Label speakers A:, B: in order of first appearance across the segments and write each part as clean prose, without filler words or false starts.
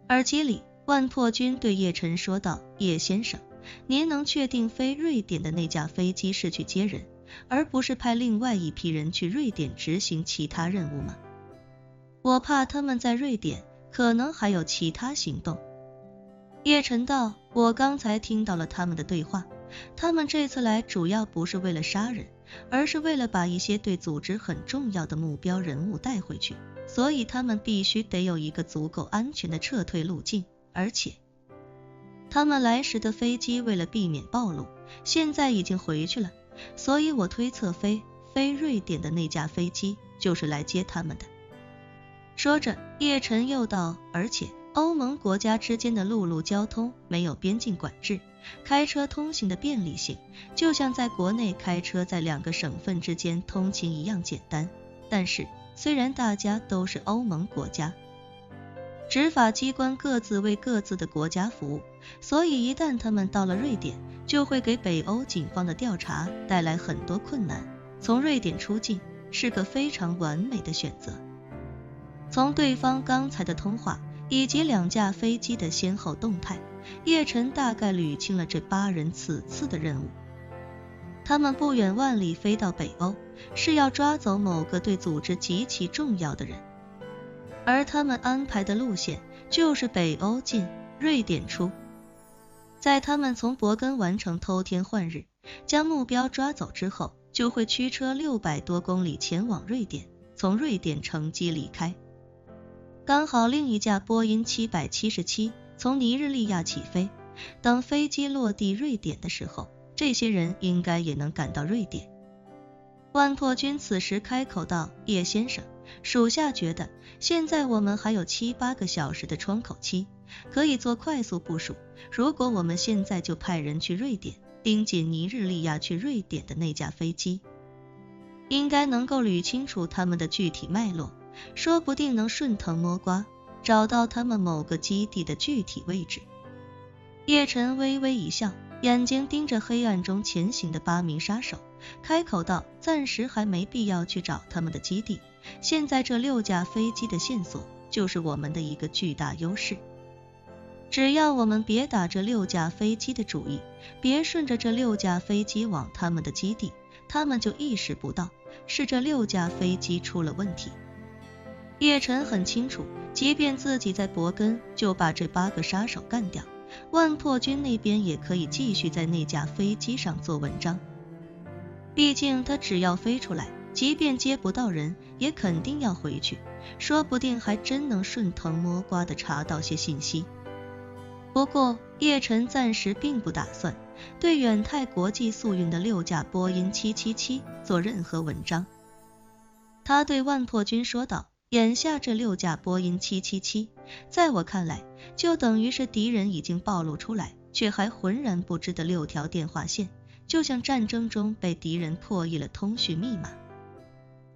A: 耳机里，万破军对叶晨说道：叶先生，您能确定飞瑞典的那架飞机是去接人，而不是派另外一批人去瑞典执行其他任务吗？我怕他们在瑞典可能还有其他行动。叶晨道：我刚才听到了他们的对话，他们这次来主要不是为了杀人，而是为了把一些对组织很重要的目标人物带回去，所以他们必须得有一个足够安全的撤退路径，而且他们来时的飞机为了避免暴露，现在已经回去了，所以我推测飞瑞典的那架飞机就是来接他们的。说着，叶晨又道：而且欧盟国家之间的陆路交通没有边境管制，开车通行的便利性就像在国内开车在2个省份之间通勤一样简单。但是虽然大家都是欧盟国家，执法机关各自为各自的国家服务，所以一旦他们到了瑞典，就会给北欧警方的调查带来很多困难。从瑞典出境是个非常完美的选择。从对方刚才的通话以及2架飞机的先后动态，叶晨大概捋清了这8人此次的任务。他们不远万里飞到北欧，是要抓走某个对组织极其重要的人，而他们安排的路线就是北欧进，瑞典出。在他们从伯根完成偷天换日，将目标抓走之后，就会驱车600多公里前往瑞典，从瑞典乘机离开。刚好另一架波音777从尼日利亚起飞，等飞机落地瑞典的时候，这些人应该也能赶到瑞典。万破军此时开口道：叶先生，属下觉得现在我们还有7、8个小时的窗口期，可以做快速部署。如果我们现在就派人去瑞典，盯紧尼日利亚去瑞典的那架飞机，应该能够捋清楚他们的具体脉络，说不定能顺藤摸瓜，找到他们某个基地的具体位置。叶晨微微一笑，眼睛盯着黑暗中前行的8名杀手，开口道：暂时还没必要去找他们的基地，现在这6架飞机的线索就是我们的一个巨大优势。只要我们别打这6架飞机的主意，别顺着这6架飞机往他们的基地，他们就意识不到是这6架飞机出了问题。叶晨很清楚，即便自己在伯根就把这8个杀手干掉，万破军那边也可以继续在那架飞机上做文章。毕竟他只要飞出来，即便接不到人，也肯定要回去，说不定还真能顺藤摸瓜地查到些信息。不过叶晨暂时并不打算对远泰国际速运的6架波音777做任何文章。他对万破军说道：眼下这6架波音777，在我看来，就等于是敌人已经暴露出来，却还浑然不知的6条电话线，就像战争中被敌人破译了通讯密码。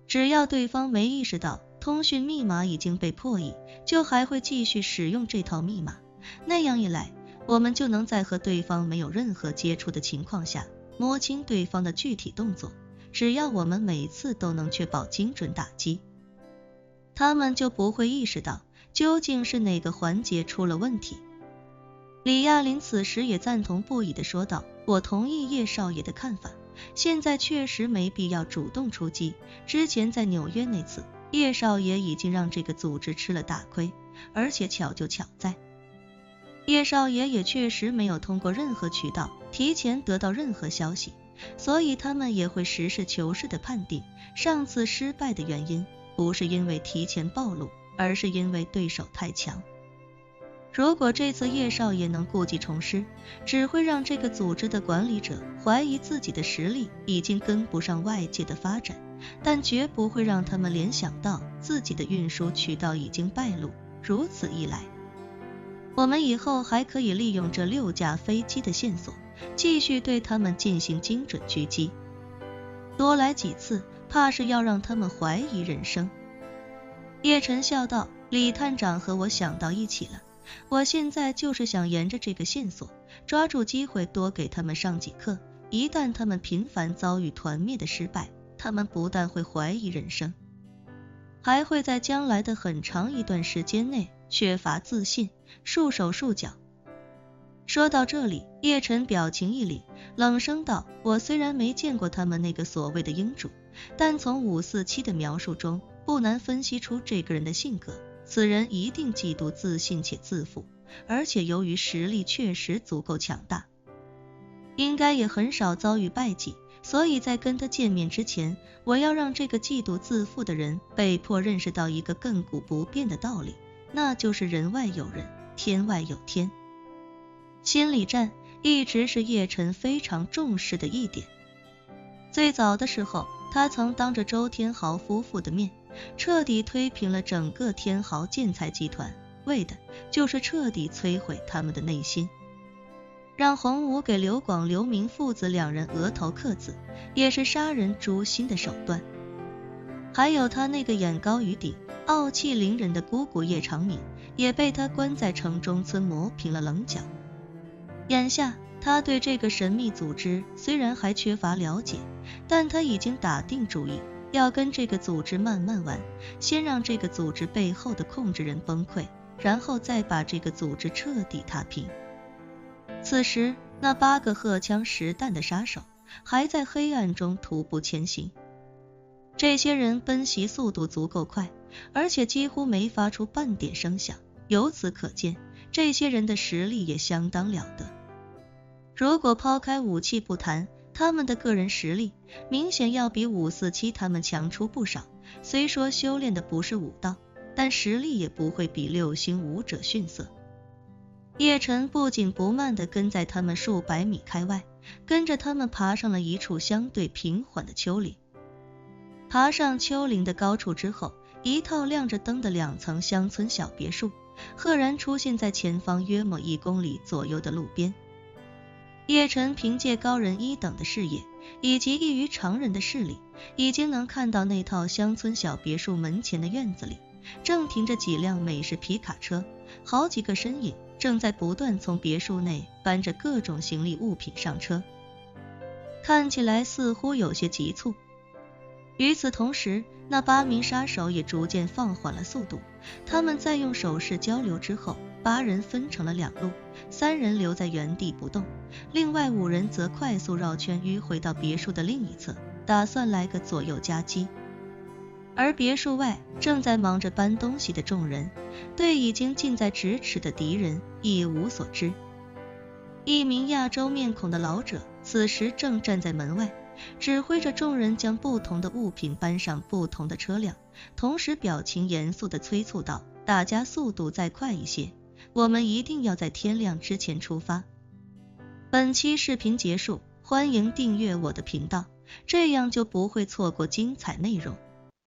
A: 只要对方没意识到通讯密码已经被破译，就还会继续使用这套密码，那样一来，我们就能在和对方没有任何接触的情况下，摸清对方的具体动作。只要我们每次都能确保精准打击，他们就不会意识到究竟是哪个环节出了问题。李亚林此时也赞同不已地说道：我同意叶少爷的看法，现在确实没必要主动出击。之前在纽约那次，叶少爷已经让这个组织吃了大亏，而且巧就巧在叶少爷也确实没有通过任何渠道提前得到任何消息，所以他们也会实事求是地判定上次失败的原因不是因为提前暴露，而是因为对手太强。如果这次叶少爷能故技重施，只会让这个组织的管理者怀疑自己的实力已经跟不上外界的发展，但绝不会让他们联想到自己的运输渠道已经败露。如此一来，我们以后还可以利用这6架飞机的线索，继续对他们进行精准狙击。多来几次，怕是要让他们怀疑人生。叶晨笑道：李探长和我想到一起了，我现在就是想沿着这个线索，抓住机会多给他们上几课。一旦他们频繁遭遇团灭的失败，他们不但会怀疑人生，还会在将来的很长一段时间内缺乏自信，束手束脚。说到这里，叶晨表情一凛，冷声道，我虽然没见过他们那个所谓的英主，但从547的描述中不难分析出这个人的性格，此人一定极度自信且自负，而且由于实力确实足够强大，应该也很少遭遇败绩，所以在跟他见面之前，我要让这个嫉妒自负的人被迫认识到一个亘古不变的道理，那就是人外有人，天外有天。心理战一直是叶晨非常重视的一点。最早的时候，他曾当着周天豪夫妇的面，彻底推平了整个天豪建材集团，为的就是彻底摧毁他们的内心。让洪武给刘广、刘明父子2人额头刻字，也是杀人诛心的手段。还有他那个眼高于顶、傲气凌人的姑姑叶长敏，也被他关在城中村磨平了棱角。眼下他对这个神秘组织虽然还缺乏了解，但他已经打定主意要跟这个组织慢慢玩，先让这个组织背后的控制人崩溃，然后再把这个组织彻底踏平。此时那8个荷枪实弹的杀手还在黑暗中徒步前行，这些人奔袭速度足够快，而且几乎没发出半点声响，由此可见这些人的实力也相当了得。如果抛开武器不谈，他们的个人实力明显要比547他们强出不少，虽说修炼的不是武道，但实力也不会比6星武者逊色。叶晨不紧不慢地跟在他们数百米开外，跟着他们爬上了一处相对平缓的丘陵。爬上丘陵的高处之后，一套亮着灯的2层乡村小别墅赫然出现在前方约莫1公里左右的路边。叶晨凭借高人1等的视野以及异于常人的视力，已经能看到那套乡村小别墅门前的院子里正停着几辆美式皮卡车，好几个身影正在不断从别墅内搬着各种行李物品上车，看起来似乎有些急促。与此同时，那8名杀手也逐渐放缓了速度，他们在用手势交流之后，8人分成了2路，3人留在原地不动，另外5人则快速绕圈迂回到别墅的另一侧，打算来个左右夹击。而别墅外正在忙着搬东西的众人，对已经近在咫尺的敌人一无所知。一名亚洲面孔的老者此时正站在门外，指挥着众人将不同的物品搬上不同的车辆，同时表情严肃地催促道，大家速度再快一些，我们一定要在天亮之前出发。本期视频结束，欢迎订阅我的频道，这样就不会错过精彩内容。